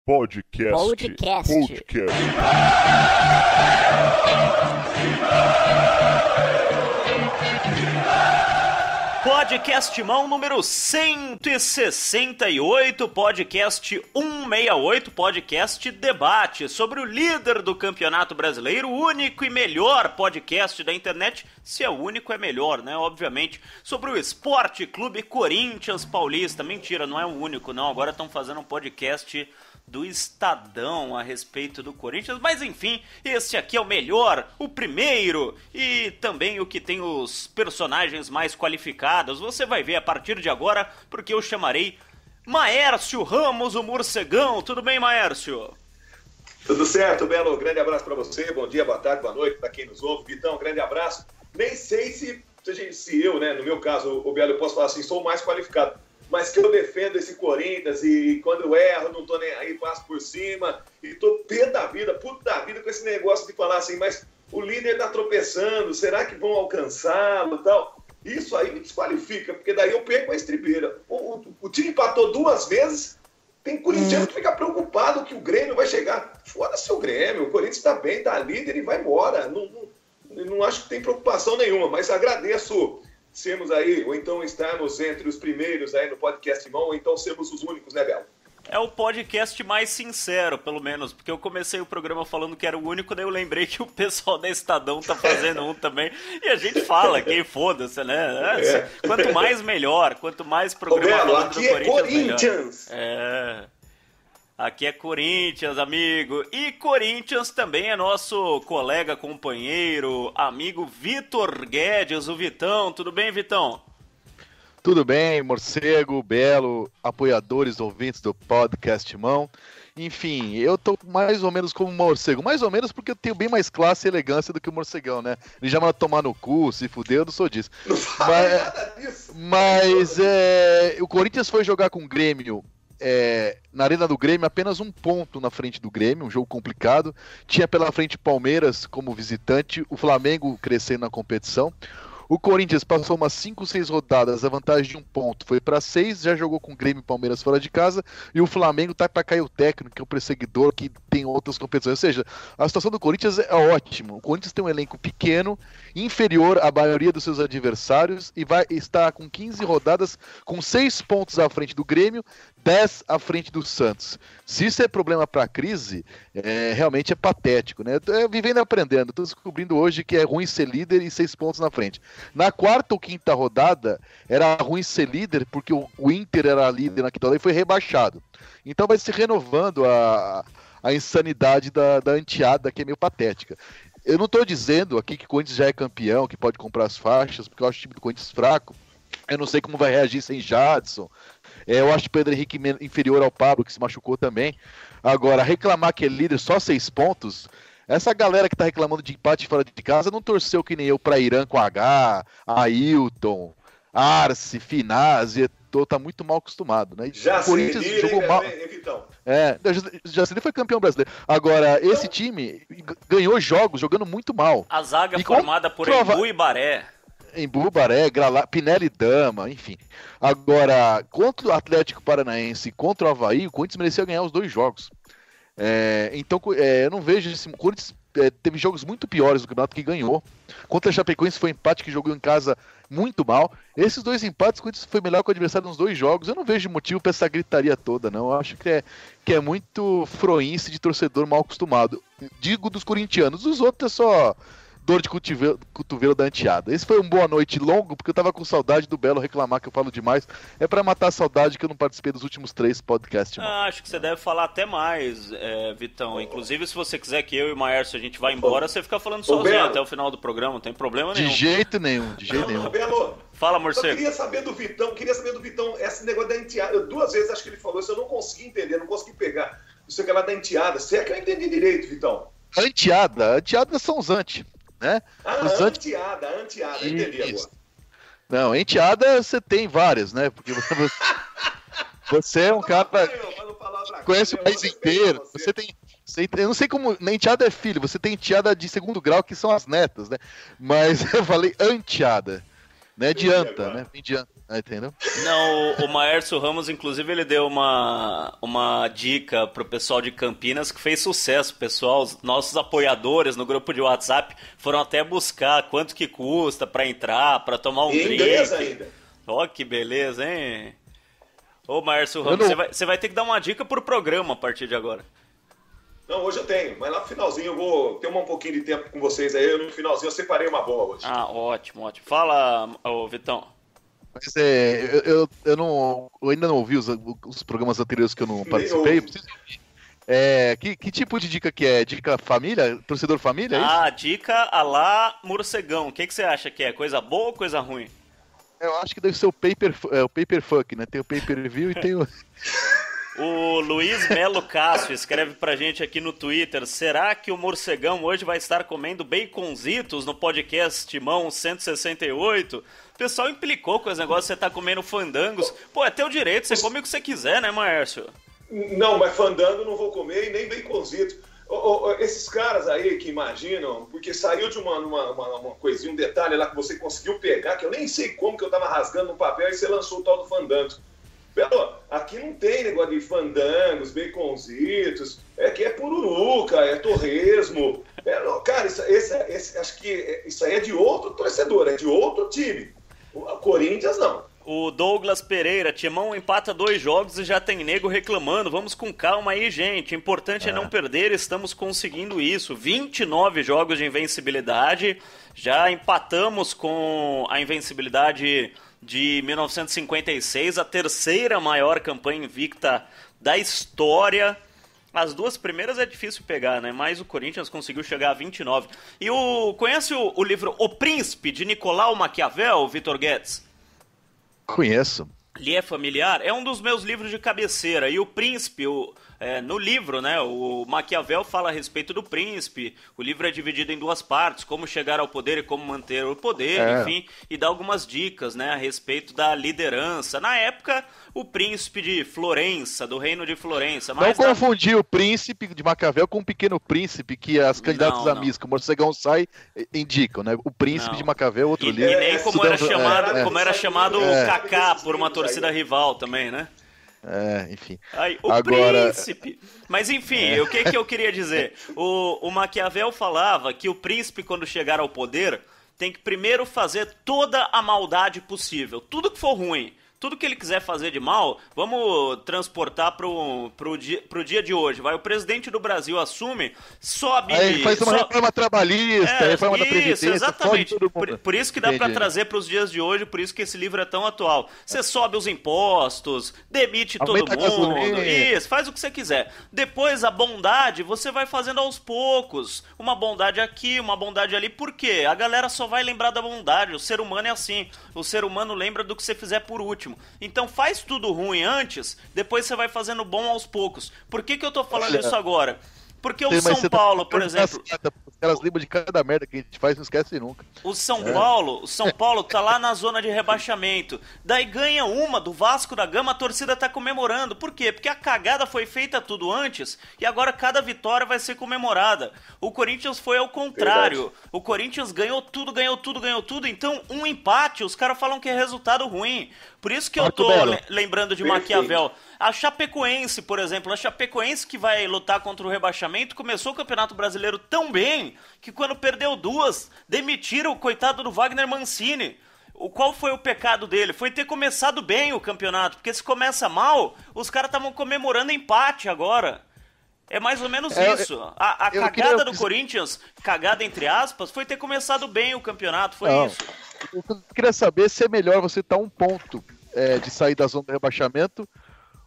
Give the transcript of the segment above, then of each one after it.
Podcast. Podcast Mão número 168, podcast 168, podcast debate sobre o líder do Campeonato Brasileiro, o único e melhor podcast da internet. Se é o único, é melhor, né? Obviamente. Sobre o Esporte Clube Corinthians Paulista. Mentira, não é o único, não. Agora estão fazendo um podcast do Estadão a respeito do Corinthians, mas enfim, esse aqui é o melhor, o primeiro e também o que tem os personagens mais qualificados. Você vai ver a partir de agora, porque eu chamarei Maércio Ramos, o morcegão. Tudo bem, Maércio? Tudo certo, Belo. Grande abraço para você, bom dia, boa tarde, boa noite para quem nos ouve. Vitão, grande abraço. Nem sei se eu, né, no meu caso, o Belo, eu posso falar assim, sou o mais qualificado. Mas que eu defendo esse Corinthians e quando eu erro, não tô nem aí, passo por cima. E tô pé da vida, puto da vida com esse negócio de falar assim, mas o líder tá tropeçando, será que vão alcançá-lo e tal? Isso aí me desqualifica, porque daí eu perco a estribeira. O time empatou 2 vezes, tem corintiano que fica preocupado que o Grêmio vai chegar. Foda-se o Grêmio, o Corinthians tá bem, tá líder e vai embora. Não acho que tem preocupação nenhuma, mas agradeço sermos aí, ou então estarmos entre os primeiros aí no podcast Mão, ou então sermos os únicos, né, Belo? É o podcast mais sincero, pelo menos, porque eu comecei o programa falando que era o único, daí eu lembrei que o pessoal da Estadão tá fazendo um também, e a gente fala, quem foda-se, né? Quanto mais melhor, quanto mais programa Belo, aqui é Corinthians! Melhor. Aqui é Corinthians, amigo. E Corinthians também é nosso colega, companheiro, amigo Vitor Guedes, o Vitão. Tudo bem, Vitão? Tudo bem, morcego, Belo, apoiadores, ouvintes do podcast Mão. Enfim, eu tô mais ou menos como morcego. Mais ou menos porque eu tenho bem mais classe e elegância do que o morcegão, né? Ele já manda tomar no cu, se fuder, eu não sou disso. Não fala nada disso. Mas o Corinthians foi jogar com o Grêmio na Arena do Grêmio, apenas 1 ponto na frente do Grêmio, um jogo complicado. Tinha pela frente Palmeiras como visitante, o Flamengo crescendo na competição. O Corinthians passou umas 5, 6 rodadas, a vantagem de 1 ponto foi para 6, já jogou com o Grêmio e Palmeiras fora de casa, e o Flamengo tá para cair o técnico, que é o perseguidor, que tem outras competições. Ou seja, a situação do Corinthians é ótima. O Corinthians tem um elenco pequeno, inferior à maioria dos seus adversários, e vai estar com 15 rodadas, com 6 pontos à frente do Grêmio, 10 à frente do Santos. Se isso é problema para a crise, realmente é patético, né? Vivendo e aprendendo. Estou descobrindo hoje que é ruim ser líder e 6 pontos na frente. Na 4ª ou 5ª rodada, era ruim ser líder porque o Inter era líder na quinta rodada e foi rebaixado. Então vai se renovando a insanidade da anteada, que é meio patética. Eu não estou dizendo aqui que o Corinthians já é campeão, que pode comprar as faixas, porque eu acho o time do Corinthians fraco. Eu não sei como vai reagir sem Jadson. Eu acho o Pedro Henrique inferior ao Pablo, que se machucou também. Agora, reclamar que é líder só 6 pontos, essa galera que tá reclamando de empate fora de casa não torceu que nem eu pra Irã com H, Ailton, Arce, Finazzi, tá muito mal acostumado, né? Já o Corinthians jogou mal. Jaceli foi campeão brasileiro. Agora, esse time ganhou jogos jogando muito mal. A zaga formada por Embu e Baré. Embu, Baré, Pinelli, Dama, enfim. Agora, contra o Atlético Paranaense e contra o Avaí, o Corinthians merecia ganhar os 2 jogos. Então, eu não vejo esse. O Corinthians teve jogos muito piores do campeonato que ganhou. Contra a Chapecoense foi um empate que jogou em casa muito mal. Esses 2 empates, o Corinthians foi melhor que o adversário nos 2 jogos. Eu não vejo motivo para essa gritaria toda, não. Eu acho que é muito froice de torcedor mal acostumado. Digo dos corintianos, os outros é só dor de cotovelo da anteada. Esse foi um boa noite longo, porque eu tava com saudade do Belo reclamar que eu falo demais. É pra matar a saudade que eu não participei dos últimos 3 podcasts. Acho que você deve falar até mais, Vitão. Inclusive, se você quiser que eu e o Maércio a gente vá embora, você fica falando sozinho até o final do programa, não tem problema nenhum. De jeito nenhum. Belo, fala, morcego. Eu queria saber do Vitão, esse negócio da enteada. 2 vezes acho que ele falou isso, eu não consegui entender, não consegui pegar. Isso aqui lá da enteada. Se é que eu entendi direito, Vitão? Anteada são os anti. Né? Anteada, entendi agora. Não, enteada você tem várias, né? Porque você é um cara que conhece o país inteiro. Você tem. Eu não sei como. Enteada é filho, você tem enteada de 2º grau, que são as netas, né? Mas eu falei anteada, né? De anta, né? Entendeu? Não, o Maércio Ramos, inclusive, ele deu uma dica pro pessoal de Campinas que fez sucesso, pessoal. Os nossos apoiadores no grupo de WhatsApp foram até buscar quanto que custa pra entrar, pra tomar um drink. Em inglês ainda. Ó, que beleza, hein? Ô, Maércio Ramos, você vai ter que dar uma dica pro programa a partir de agora. Não, hoje eu tenho, mas lá no finalzinho eu vou ter um pouquinho de tempo com vocês aí. No finalzinho eu separei uma boa hoje. Ah, ótimo, ótimo. Fala, ô, Vitão. Mas eu ainda não ouvi os programas anteriores que eu não participei. Que tipo de dica que é? Dica família? Torcedor família? É isso? Ah, dica a lá morcegão. O que você acha que é? Coisa boa ou coisa ruim? Eu acho que deve ser o Paperfuck, né? Tem o Pay-Per-View e tem o... O Luiz Melo Cássio escreve pra gente aqui no Twitter: será que o morcegão hoje vai estar comendo baconzitos no podcast Timão 168? O pessoal implicou com esse negócio de você tá comendo fandangos. Pô, é teu direito, você come o que você quiser, né, Maércio? Não, mas fandango não vou comer e nem baconzito. Esses caras aí que imaginam, porque saiu de uma coisinha, um detalhe lá que você conseguiu pegar, que eu nem sei como que eu tava rasgando no papel e você lançou o tal do fandango. Belo, aqui não tem negócio de fandangos, baconzitos, aqui é pururuca, é torresmo. Cara, acho que isso aí é de outro torcedor, é de outro time. O Corinthians não. O Douglas Pereira: Timão empata 2 jogos e já tem nego reclamando. Vamos com calma aí, gente. O importante é não perder, estamos conseguindo isso. 29 jogos de invencibilidade. Já empatamos com a invencibilidade de 1956, a terceira maior campanha invicta da história. As duas primeiras é difícil pegar, né? Mas o Corinthians conseguiu chegar a 29. E conhece o livro O Príncipe, de Nicolau Maquiavel, Vitor Guedes? Conheço. Lhe é familiar? É um dos meus livros de cabeceira. E o Príncipe, no livro, né, o Maquiavel fala a respeito do príncipe. O livro é dividido em 2 partes: como chegar ao poder e como manter o poder, enfim, e dá algumas dicas, né, a respeito da liderança. Na época, o príncipe de Florença, do reino de Florença. Mas não confundir o príncipe de Maquiavel com o pequeno príncipe que as candidatas a Miss, como o morcegão sai, indicam, né? O príncipe de Maquiavel, outro livro. E nem como era chamado o Kaká por uma torcida rival também, né? Enfim. Príncipe. Mas enfim, o que eu queria dizer? O Maquiavel falava que o príncipe, quando chegar ao poder, tem que primeiro fazer toda a maldade possível. Tudo que for ruim, tudo que ele quiser fazer de mal, vamos transportar pro dia de hoje. O presidente do Brasil assume, sobe... Aí faz uma reforma trabalhista, reforma da Previdência... Exatamente. Por isso que dá para trazer para os dias de hoje, por isso que esse livro é tão atual. Você sobe os impostos, demite todo mundo, isso, faz o que você quiser. Depois, a bondade, você vai fazendo aos poucos. Uma bondade aqui, uma bondade ali. Por quê? A galera só vai lembrar da bondade. O ser humano é assim. O ser humano lembra do que você fizer por último. Então faz tudo ruim antes, depois você vai fazendo bom aos poucos. Por que eu tô falando isso agora? Porque o São Paulo, por exemplo... Os caras lembram de cada merda que a gente faz, não esquece nunca. O São Paulo tá lá na zona de rebaixamento. Daí ganha uma do Vasco da Gama, a torcida tá comemorando. Por quê? Porque a cagada foi feita tudo antes e agora cada vitória vai ser comemorada. O Corinthians foi ao contrário. Verdade. O Corinthians ganhou tudo. Então, um empate, os caras falam que é resultado ruim. Por isso que eu tô lembrando de Maquiavel. A Chapecoense, por exemplo, a Chapecoense que vai lutar contra o rebaixamento, começou o Campeonato Brasileiro tão bem que quando perdeu 2, demitiram o coitado do Wagner Mancini. Qual foi o pecado dele? Foi ter começado bem o campeonato, porque se começa mal, os caras estavam comemorando empate agora. É mais ou menos isso. A cagada do Corinthians, cagada entre aspas, foi ter começado bem o campeonato, foi isso. Eu queria saber se é melhor você estar 1 ponto de sair da zona do rebaixamento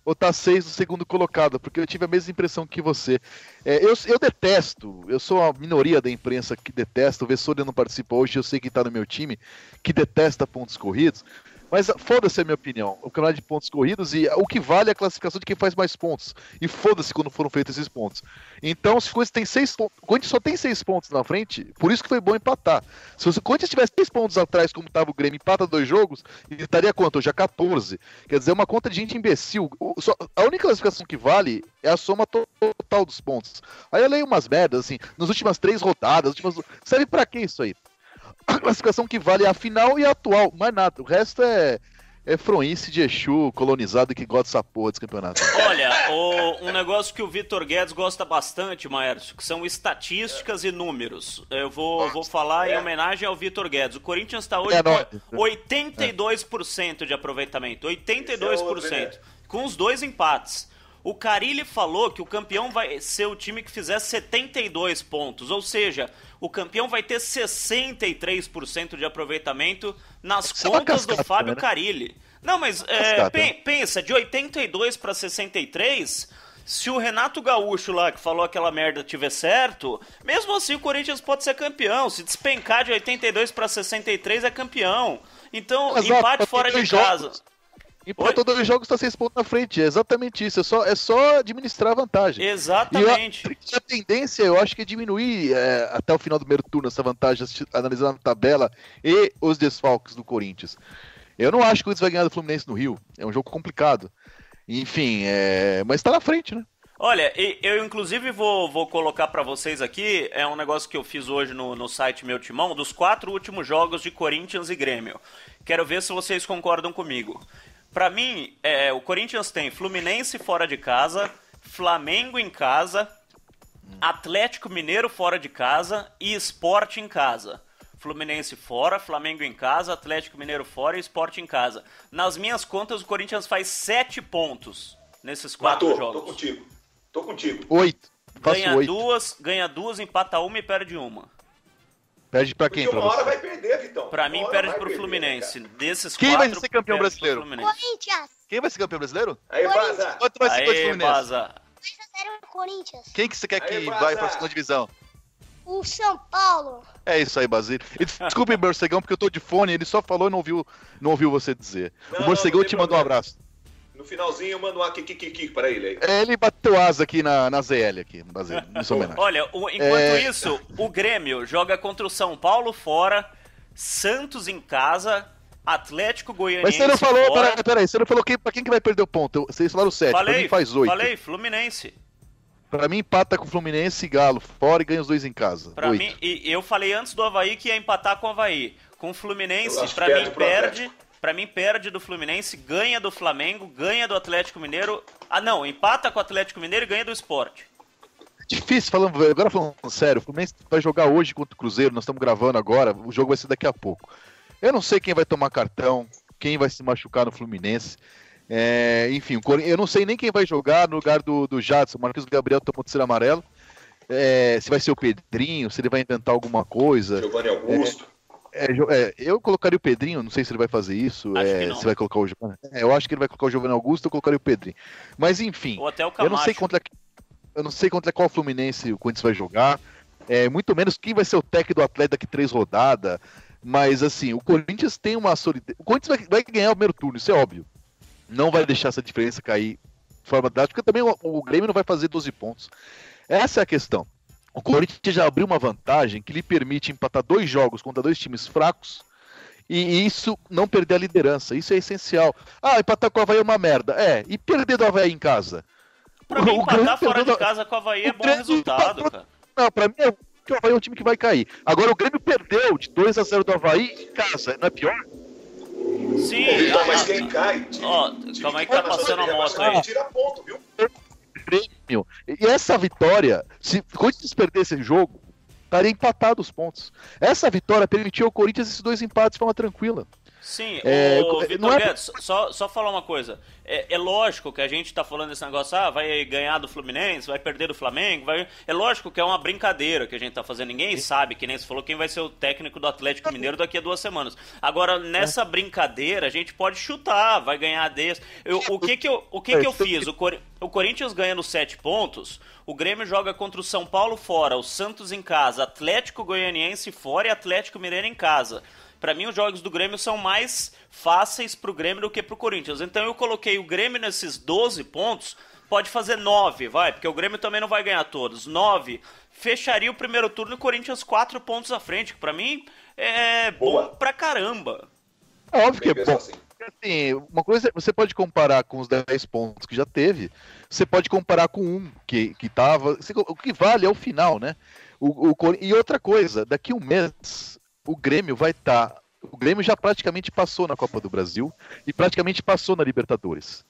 ou tá 6 do segundo colocado, porque eu tive a mesma impressão que você. Eu detesto, eu sou a minoria da imprensa que detesta, o Vessone não participa hoje, eu sei que tá no meu time, que detesta pontos corridos, mas foda-se a minha opinião, o campeonato de pontos corridos, e o que vale é a classificação de quem faz mais pontos, e foda-se quando foram feitos esses pontos. Então, se o Corinthians tem 6 pontos, o Corinthians só tem 6 pontos na frente, por isso que foi bom empatar. Se o Corinthians tivesse 6 pontos atrás, como estava o Grêmio, empata 2 jogos, ele estaria quanto? Já 14. Quer dizer, é uma conta de gente imbecil. A única classificação que vale é a soma total dos pontos. Aí eu leio umas merdas, assim, nas últimas 3 rodadas, serve pra que isso aí? A classificação que vale é a final e a atual, mais nada. O resto é é fronhice de Exu colonizado que gosta dessa porra desse campeonato. Olha, um negócio que o Vitor Guedes gosta bastante, Maércio, que são estatísticas e números. Eu vou falar em homenagem ao Vitor Guedes. O Corinthians está hoje com 82% de aproveitamento. 82%. Com os 2 empates. O Carille falou que o campeão vai ser o time que fizer 72 pontos. Ou seja, o campeão vai ter 63% de aproveitamento nas contas do Fábio Carille. Não, mas pensa, de 82 para 63, se o Renato Gaúcho lá, que falou aquela merda, tiver certo, mesmo assim o Corinthians pode ser campeão. Se despencar de 82 para 63 é campeão. Então, empate fora de casa. Empatou 2 jogos, está 6 pontos na frente. É exatamente isso. É só administrar a vantagem. Exatamente. E a tendência, eu acho que é diminuir até o final do primeiro turno essa vantagem, analisando a tabela e os desfalques do Corinthians. Eu não acho que o Corinthians vai ganhar do Fluminense no Rio. É um jogo complicado. Enfim, mas está na frente, né? Olha, eu inclusive vou colocar para vocês aqui, é um negócio que eu fiz hoje no site Meu Timão, dos 4 últimos jogos de Corinthians e Grêmio. Quero ver se vocês concordam comigo. Pra mim, o Corinthians tem Fluminense fora de casa, Flamengo em casa, Atlético Mineiro fora de casa e Sport em casa. Fluminense fora, Flamengo em casa, Atlético Mineiro fora e Sport em casa. Nas minhas contas, o Corinthians faz 7 pontos nesses 4 jogos. Tô contigo. 8. Ganha duas, empata uma e perde uma. Perde pra quem? Porque uma hora vai perder, Vitão. Pra mim, perde pro Fluminense. Desses quem 4, vai ser campeão brasileiro? Corinthians. Quem vai ser campeão brasileiro? Aí, Baza. Quanto vai ser o Fluminense? Baza. 2-0 Corinthians. Quem que você quer que Aí, vai Baza. pra segunda divisão? O São Paulo. É isso aí, Basílio. E desculpe, Morcegão, porque eu tô de fone, ele só falou e não ouviu você dizer. O Morcegão te mandou um abraço. No finalzinho eu mando um kikikiki para ele aí. Ele bateu asa aqui na ZL, aqui, no Basílio, em sua homenagem. Olha, enquanto isso, o Grêmio joga contra o São Paulo fora, Santos em casa, Atlético Goianiense Mas você não falou, fora. peraí, você não falou pra quem que vai perder o ponto. Vocês falaram 7, pra mim faz 8. Falei, Fluminense. Pra mim empata com o Fluminense e Galo fora e ganha os 2 em casa. Pra 8. mim, e eu falei antes do Avaí que ia empatar com o Avaí. Com o Fluminense, Eu acho pra que mim perde pro perde. Pra mim perde do Fluminense, ganha do Flamengo, ganha do Atlético Mineiro. Ah não, empata com o Atlético Mineiro e ganha do Sport. Difícil, agora falando sério, o Fluminense vai jogar hoje contra o Cruzeiro, nós estamos gravando agora, o jogo vai ser daqui a pouco. Eu não sei quem vai tomar cartão, quem vai se machucar no Fluminense. Enfim, eu não sei nem quem vai jogar no lugar do Jadson. O Marquinhos Gabriel tomou terceiro amarelo. Se vai ser o Pedrinho, se ele vai inventar alguma coisa. Giovanni Augusto. Eu colocaria o Pedrinho, não sei se ele vai fazer isso. Se vai colocar o Giovanni. Eu acho que ele vai colocar o Giovanni Augusto, eu colocaria o Pedrinho. Mas enfim, Ou até o eu Camacho. não sei contra qual Fluminense o Corinthians vai jogar. Muito menos quem vai ser o técnico do Atlético daqui 3 rodadas. Mas assim, o Corinthians tem uma solidez. O Corinthians vai ganhar o primeiro turno, isso é óbvio. Não vai deixar essa diferença cair de forma drástica, porque também o Grêmio não vai fazer 12 pontos. Essa é a questão. O Corinthians já abriu uma vantagem que lhe permite empatar 2 jogos contra 2 times fracos e isso não perder a liderança. Isso é essencial. Empatar com o Avaí é uma merda. E perder do Avaí em casa? Pra mim, empatar fora de casa com o Avaí é bom resultado, cara. Não, pra mim que o Avaí é um time que vai cair. Agora o Grêmio perdeu de 2-0 do Avaí em casa. Não é pior? Sim. Mas quem cai? Calma aí que tá passando a moto aí. Tira ponto, viu? Grêmio. E essa vitória, se o Corinthians perdesse esse jogo, estaria empatado os pontos. Essa vitória permitiu ao Corinthians esses 2 empates de forma tranquila. Sim, Vitor Guedes, só falar uma coisa. É lógico que a gente tá falando esse negócio, vai ganhar do Fluminense, vai perder do Flamengo, é lógico que é uma brincadeira que a gente tá fazendo. Ninguém sabe, que nem você falou, quem vai ser o técnico do Atlético Mineiro daqui a 2 semanas. Agora, nessa brincadeira, a gente pode chutar, vai ganhar desse. O que eu fiz? O Corinthians ganhando 7 pontos, o Grêmio joga contra o São Paulo fora, o Santos em casa, Atlético Goianiense fora e Atlético Mineiro em casa. Pra mim, os jogos do Grêmio são mais fáceis pro Grêmio do que pro Corinthians. Então eu coloquei o Grêmio nesses 12 pontos, pode fazer 9, porque o Grêmio também não vai ganhar todos. 9, fecharia o primeiro turno e o Corinthians 4 pontos à frente, que pra mim é bom pra caramba. É óbvio que é bom. Assim. Uma coisa, você pode comparar com os 10 pontos que já teve, você pode comparar com um que tava. O que vale é o final, né? E outra coisa, daqui um mês o Grêmio vai estar O Grêmio já praticamente passou na Copa do Brasil e praticamente passou na Libertadores,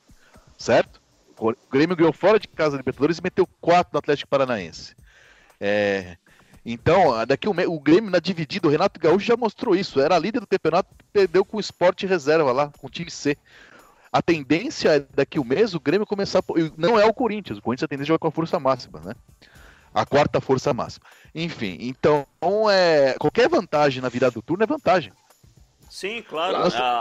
certo? O Grêmio ganhou fora de casa da Libertadores e meteu 4 no Atlético Paranaense. Então, o Grêmio na dividida, o Renato Gaúcho já mostrou isso. Era líder do campeonato, perdeu com o Sport Reserva lá, com o time C. A tendência é daqui um mês o Grêmio começar. Não é o Corinthians a tendência é jogar com a força máxima, né? A quarta força máxima. Enfim, então qualquer vantagem na virada do turno é vantagem. Sim, claro.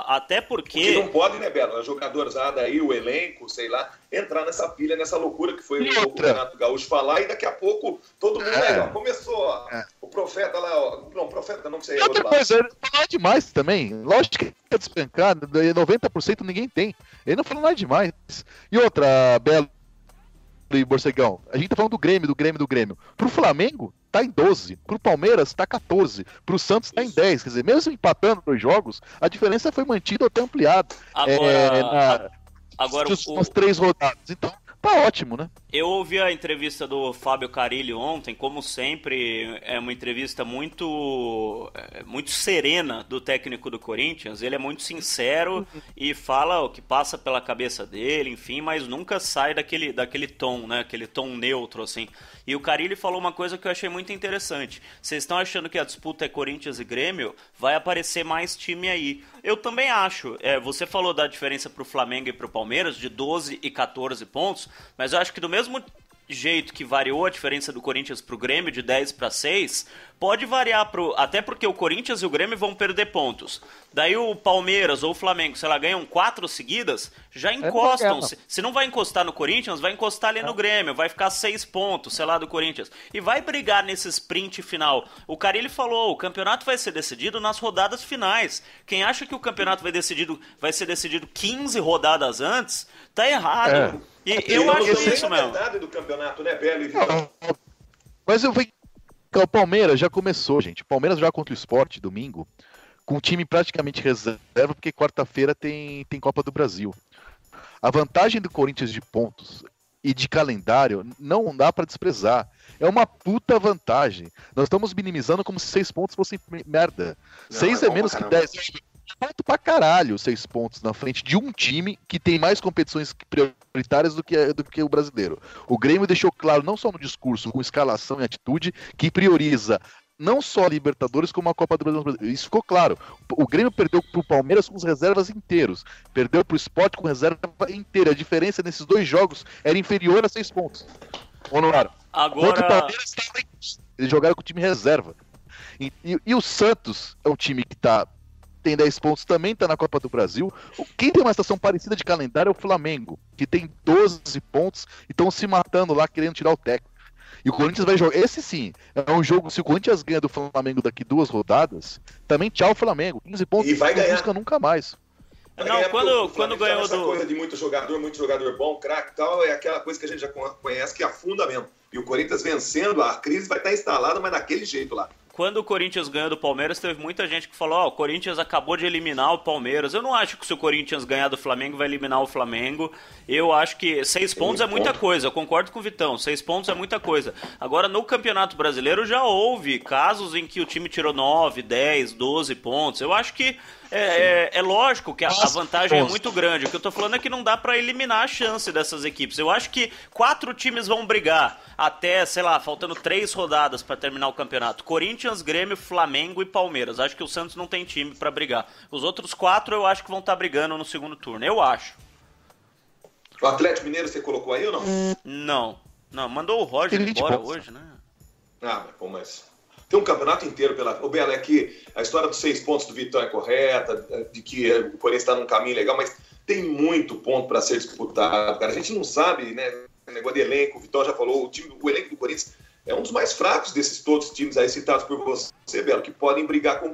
Até porque... O que não pode, né, Belo? A jogadorzada aí, o elenco, sei lá, entrar nessa pilha, nessa loucura que foi o Renato Gaúcho falar, e daqui a pouco todo mundo começou o profeta lá, não, profeta não sei. Outra coisa, ele não falou demais também. Lógico que é despencado, 90% ninguém tem. Ele não falou nada demais. E outra, Belo e Borcegão, a gente tá falando do Grêmio. Pro Flamengo, tá em 12. Pro Palmeiras, tá 14. Pro Santos, tá em 10. Quer dizer, mesmo empatando 2 jogos, a diferença foi mantida ou até ampliada. Agora umas 3 rodadas. Então, tá ótimo, né? Eu ouvi a entrevista do Fábio Carille ontem, como sempre, é uma entrevista muito serena do técnico do Corinthians. Ele é muito sincero e fala o que passa pela cabeça dele, enfim, mas nunca sai daquele tom, né? Aquele tom neutro, assim. E o Carille falou uma coisa que eu achei muito interessante. Vocês estão achando que a disputa é Corinthians e Grêmio? Vai aparecer mais time aí. Eu também acho. Você falou da diferença pro Flamengo e pro Palmeiras, de 12 e 14 pontos, mas eu acho que do mesmo jeito que variou a diferença do Corinthians pro Grêmio de 10 para 6, pode variar até porque o Corinthians e o Grêmio vão perder pontos. Daí o Palmeiras ou o Flamengo, se ela ganham 4 seguidas, já encostam. Se não vai encostar no Corinthians, vai encostar ali no Grêmio, vai ficar 6 pontos, sei lá, do Corinthians. E vai brigar nesse sprint final. O Carille falou, o campeonato vai ser decidido nas rodadas finais. Quem acha que o campeonato vai ser decidido 15 rodadas antes, tá errado. E eu acho isso mesmo. É do campeonato, né, Belo e Vitor? Mas o Palmeiras já começou, gente. O Palmeiras joga contra o Sport domingo, com o time praticamente reserva, porque quarta-feira tem Copa do Brasil. A vantagem do Corinthians de pontos e de calendário não dá pra desprezar. É uma puta vantagem. Nós estamos minimizando como se 6 pontos fossem merda. 6 é menos que 10. Ponto pra caralho, 6 pontos na frente de um time que tem mais competições prioritárias do que o brasileiro. O Grêmio deixou claro, não só no discurso, com escalação e atitude, que prioriza não só a Libertadores, como a Copa do Brasil. Isso ficou claro. O Grêmio perdeu pro Palmeiras com as reservas inteiros. Perdeu pro Sport com reserva inteira. A diferença nesses 2 jogos era inferior a 6 pontos. Honorário. Agora... o Palmeiras, eles jogaram com o time reserva. E o Santos é um time que tem 10 pontos, também tá na Copa do Brasil. Quem tem uma situação parecida de calendário é o Flamengo, que tem 12 pontos e estão se matando lá, querendo tirar o técnico. E o Corinthians vai jogar. Esse sim, é um jogo. Se o Corinthians ganha do Flamengo daqui 2 rodadas, também tchau Flamengo. 15 pontos e vai ganhar. Não busca nunca mais. Não, quando ganhou essa coisa de muito jogador bom, craque e tal, é aquela coisa que a gente já conhece, que afunda mesmo. E o Corinthians vencendo, a crise vai estar instalada, mas daquele jeito lá. Quando o Corinthians ganhou do Palmeiras, teve muita gente que falou, o Corinthians acabou de eliminar o Palmeiras. Eu não acho que se o Corinthians ganhar do Flamengo, vai eliminar o Flamengo. Eu acho que 6 pontos é muita coisa, eu concordo com o Vitão, 6 pontos é muita coisa. Agora, no Campeonato Brasileiro, já houve casos em que o time tirou 9, 10, 12 pontos. Eu acho que é lógico que a vantagem é muito grande. O que eu tô falando é que não dá pra eliminar a chance dessas equipes. Eu acho que 4 times vão brigar até, sei lá, faltando 3 rodadas pra terminar o campeonato. Corinthians, Grêmio, Flamengo e Palmeiras. Acho que o Santos não tem time pra brigar. Os outros 4 eu acho que vão estar brigando no segundo turno. Eu acho. O Atlético Mineiro você colocou aí ou não? Não, mandou o Roger embora hoje, né? Mas... Tem um campeonato inteiro O Belo, é que a história dos 6 pontos do Vitão é correta, de que o Corinthians está num caminho legal, mas tem muito ponto para ser disputado, cara. A gente não sabe, né? O negócio de elenco, o Vitão já falou, o elenco do Corinthians é um dos mais fracos desses todos os times aí citados por você, Belo, que podem brigar com o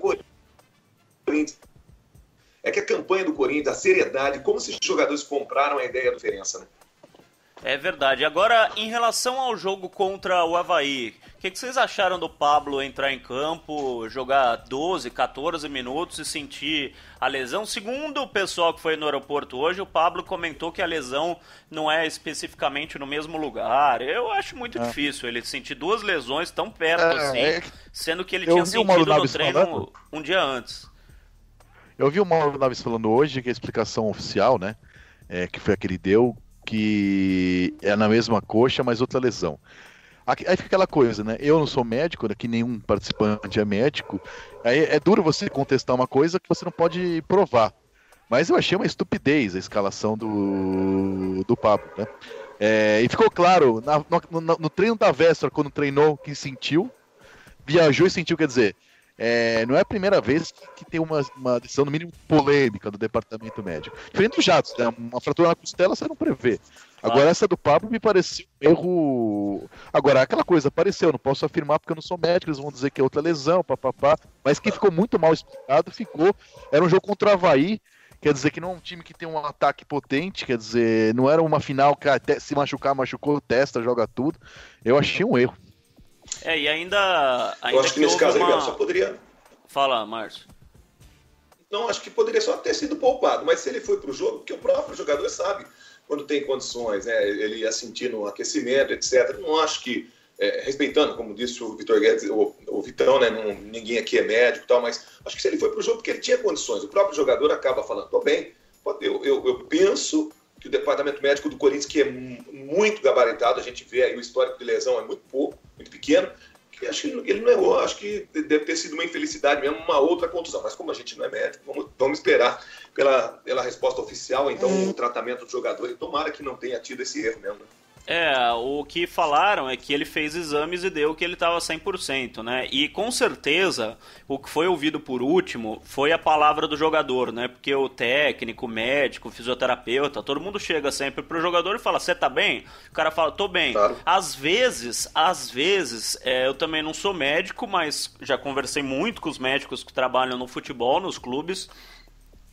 Corinthians. É que a campanha do Corinthians, a seriedade, como esses jogadores compraram a ideia da diferença, né? É verdade. Agora, em relação ao jogo contra o Avaí, o que vocês acharam do Pablo entrar em campo, jogar 12, 14 minutos e sentir a lesão? Segundo o pessoal que foi no aeroporto hoje, o Pablo comentou que a lesão não é especificamente no mesmo lugar. Eu acho muito difícil ele sentir 2 lesões tão perto assim, sendo que ele tinha sentido no treino um dia antes. Eu vi o Mauro Naves falando hoje que a explicação oficial, né, que foi a que ele deu, que é na mesma coxa, mas outra lesão. Aí fica aquela coisa, né? Eu não sou médico, né, que nenhum participante é médico. Aí é duro você contestar uma coisa que você não pode provar. Mas eu achei uma estupidez a escalação do Pablo, né? E ficou claro no treino da véspera, quando treinou, que sentiu, viajou e sentiu, quer dizer, não é a primeira vez que tem uma decisão, no mínimo, polêmica do departamento médico. Diferente do Jadson, né? Uma fratura na costela você não prevê. Agora, essa do Pablo me pareceu um erro. Agora, aquela coisa apareceu, não posso afirmar porque eu não sou médico, eles vão dizer que é outra lesão, papapá. Mas que ficou muito mal explicado, ficou. Era um jogo contra o Avaí, quer dizer que não é um time que tem um ataque potente, quer dizer, não era uma final que até se machucar, machucou, testa, joga tudo. Eu achei um erro. E ainda eu acho que nesse caso aí, só poderia. Fala, Márcio. Não, acho que poderia só ter sido poupado, mas se ele foi pro jogo, porque o próprio jogador sabe quando tem condições, né? Ele ia sentir no aquecimento, etc. Não acho que, respeitando, como disse o Vitor Guedes, o Vitão, né? Ninguém aqui é médico e tal, mas acho que se ele foi pro jogo porque ele tinha condições, o próprio jogador acaba falando, tô bem, eu penso que o departamento médico do Corinthians, que é muito gabaritado, a gente vê aí o histórico de lesão é muito pouco, muito pequeno, que acho que ele não errou, acho que deve ter sido uma infelicidade mesmo, uma outra contusão. Mas como a gente não é médico, vamos esperar pela resposta oficial, então o tratamento do jogador, e tomara que não tenha tido esse erro mesmo. O que falaram é que ele fez exames e deu que ele estava 100%, né? E com certeza o que foi ouvido por último foi a palavra do jogador, né? Porque o técnico, o médico, o fisioterapeuta, todo mundo chega sempre pro jogador e fala, você tá bem? O cara fala, tô bem. Claro. Às vezes, eu também não sou médico, mas já conversei muito com os médicos que trabalham no futebol, nos clubes.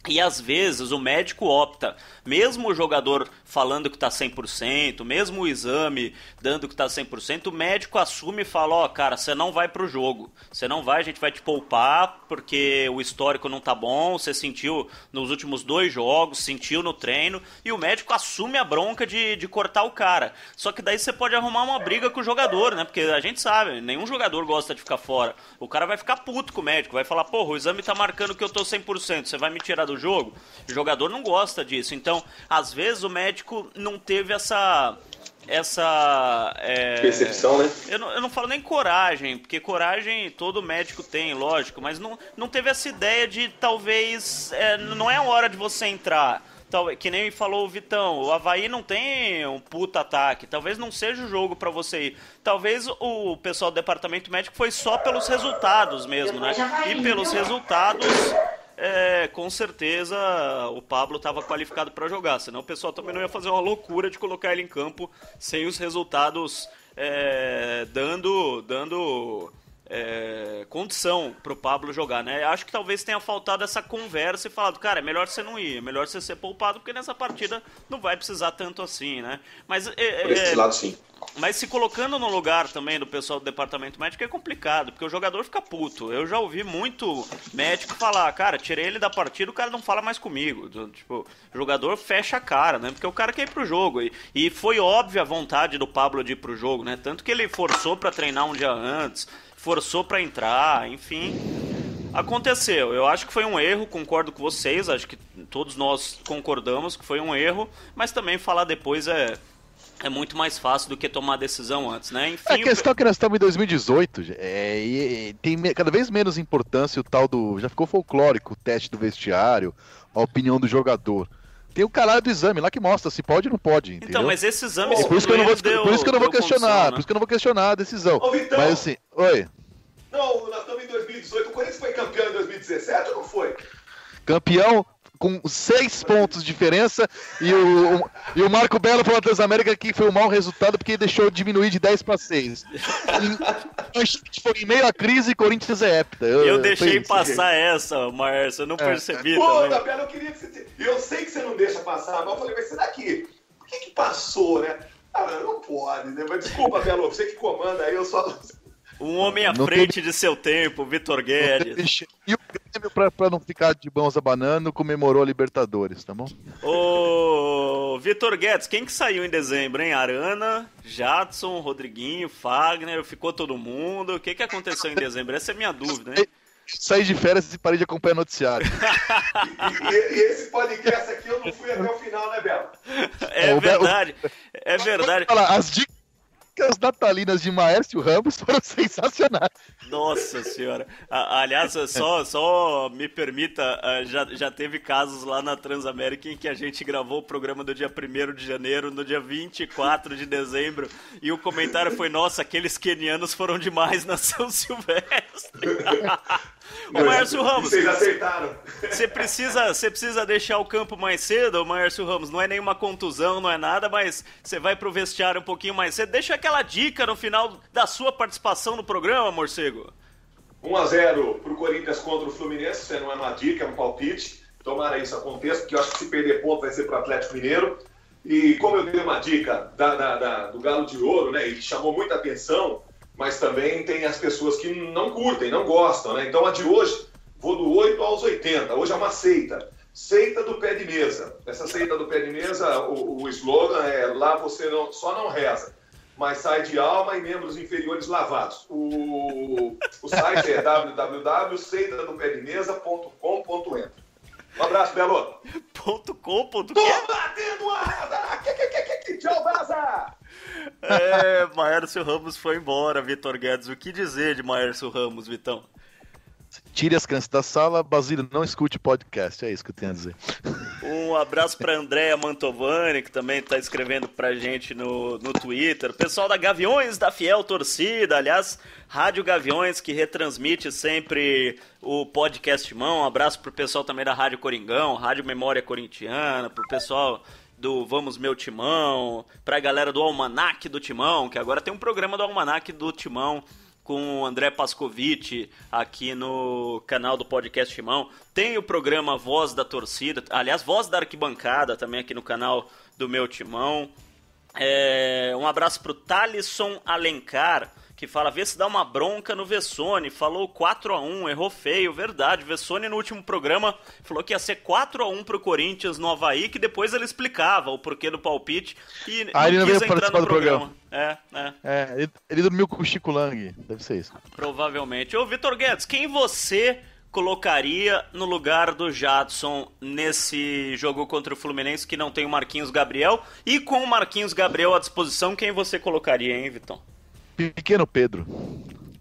E às vezes o médico opta, mesmo o jogador falando que está 100%, mesmo o exame dando que está 100%, o médico assume e fala, cara, você não vai pro jogo, você não vai, a gente vai te poupar porque o histórico não tá bom, você sentiu nos últimos 2 jogos, sentiu no treino, e o médico assume a bronca de cortar o cara. Só que daí você pode arrumar uma briga com o jogador, né, porque a gente sabe, nenhum jogador gosta de ficar fora, o cara vai ficar puto com o médico, vai falar, porra, o exame tá marcando que eu tô 100%, você vai me tirar do jogo? O jogador não gosta disso. Então, às vezes o médico não teve essa percepção, né? Eu não falo nem coragem, porque coragem todo médico tem, lógico, mas não teve essa ideia de talvez não é a hora de você entrar. Que nem falou o Vitão, o Avaí não tem um puta ataque, talvez não seja o jogo pra você ir. Talvez o pessoal do departamento médico foi só pelos resultados mesmo, né? E pelos resultados, com certeza o Pablo estava qualificado para jogar, senão o pessoal também não ia fazer uma loucura de colocar ele em campo sem os resultados dando condição pro Pablo jogar, né? Acho que talvez tenha faltado essa conversa e falado, cara, é melhor você não ir, é melhor você ser poupado, porque nessa partida não vai precisar tanto assim, né? Mas por esse lado, sim. Mas se colocando no lugar também do pessoal do departamento médico é complicado, porque o jogador fica puto. Eu já ouvi muito médico falar, cara, tirei ele da partida, o cara não fala mais comigo. Tipo, o jogador fecha a cara, né? Porque o cara quer ir pro jogo. E foi óbvia a vontade do Pablo de ir pro jogo, né? Tanto que ele forçou pra treinar um dia antes, forçou pra entrar, enfim. Aconteceu, eu acho que foi um erro, concordo com vocês, acho que todos nós concordamos que foi um erro, mas também falar depois é muito mais fácil do que tomar a decisão antes, né? Enfim, a questão é que nós estamos em 2018 e tem cada vez menos importância o tal do... Já ficou folclórico o teste do vestiário, a opinião do jogador. Tem o caralho do exame lá que mostra se pode ou não pode, entendeu? Então, mas esse exame... Por isso que eu não vou questionar, né? Por isso que eu não vou questionar a decisão. Ô, Vitão, mas assim, oi. Não, nós estamos em 2018, o Corinthians foi campeão em 2017 ou não foi? Campeão com 6 pontos de diferença e o Marco Belo para o Transamérica que foi um mau resultado porque deixou diminuir de 10 para 6. Foi em meio à crise e Corinthians é hepta. Eu deixei passar essa, Márcio, eu não percebi Pô, também. Belo, eu queria que você... Eu sei que você não deixa passar, mas eu falei, mas será que... Por que passou, né? Ah, não pode, né? Mas desculpa, Belo, você que comanda aí, eu só... Um homem à frente de seu tempo, Vitor Guedes. E o Grêmio, pra não ficar de mãos abanando, comemorou a Libertadores, tá bom? Ô, Vitor Guedes, quem que saiu em dezembro, hein? Arana, Jadson, Rodriguinho, Fagner, ficou todo mundo. O que aconteceu em dezembro? Essa é a minha dúvida, hein? saí de férias e parei de acompanhar noticiário. E esse podcast aqui eu não fui até o final, né, Belo? É verdade. É verdade. As dicas natalinas de Maércio Ramos foram sensacionais. Nossa senhora. Aliás, só me permita, já teve casos lá na Transamérica em que a gente gravou o programa do dia 1º de janeiro, no dia 24 de dezembro, e o comentário foi, nossa, aqueles quenianos foram demais na São Silvestre. Ô, Maércio Ramos, vocês aceitaram. Você precisa deixar o campo mais cedo, Maércio Ramos. Não é nenhuma contusão, não é nada, mas você vai pro vestiário um pouquinho mais cedo. Deixa aquela dica no final da sua participação no programa, morcego. 1-0 pro Corinthians contra o Fluminense. Isso não é uma dica, é um palpite. Tomara isso aconteça, porque eu acho que se perder ponto vai ser pro Atlético Mineiro. E como eu dei uma dica do Galo de Ouro, né, e que chamou muita atenção, mas também tem as pessoas que não curtem, não gostam, né? Então a de hoje, vou do 8 aos 80. Hoje é uma seita. Seita do pé de mesa. Essa seita do pé de mesa, o slogan é lá você só não reza, mas sai de alma e membros inferiores lavados. O site é www.seitadopedemesa.com.br. Um abraço, Belo. .com.br. Tô batendo a... Tchau, Baza! Maércio Ramos foi embora, Vitor Guedes. O que dizer de Maércio Ramos, Vitão? Tire as crianças da sala, Basílio, não escute podcast. É isso que eu tenho a dizer. Um abraço para Andréa Mantovani, que também está escrevendo pra gente no Twitter. Pessoal da Gaviões, da Fiel Torcida, aliás, Rádio Gaviões, que retransmite sempre o podcast Mão. Um abraço pro pessoal também da Rádio Coringão, Rádio Memória Corintiana, pro pessoal do Vamos Meu Timão, pra galera do Almanac do Timão, que agora tem um programa do Almanac do Timão com o André Pascovitch aqui no canal do Podcast Timão. Tem o programa Voz da Torcida, aliás, Voz da Arquibancada também aqui no canal do Meu Timão. Um abraço pro Thalisson Alencar, que fala, vê se dá uma bronca no Vessone, falou 4-1, errou feio, verdade, Vessone no último programa falou que ia ser 4-1 pro Corinthians no Avaí, que depois ele explicava o porquê do palpite e ele não veio participar do programa. Ele dormiu com o Chico Lang, deve ser isso. Provavelmente. Ô, Vitor Guedes, quem você colocaria no lugar do Jadson nesse jogo contra o Fluminense que não tem o Marquinhos Gabriel? E com o Marquinhos Gabriel à disposição, quem você colocaria, hein, Vitão? Pequeno Pedro.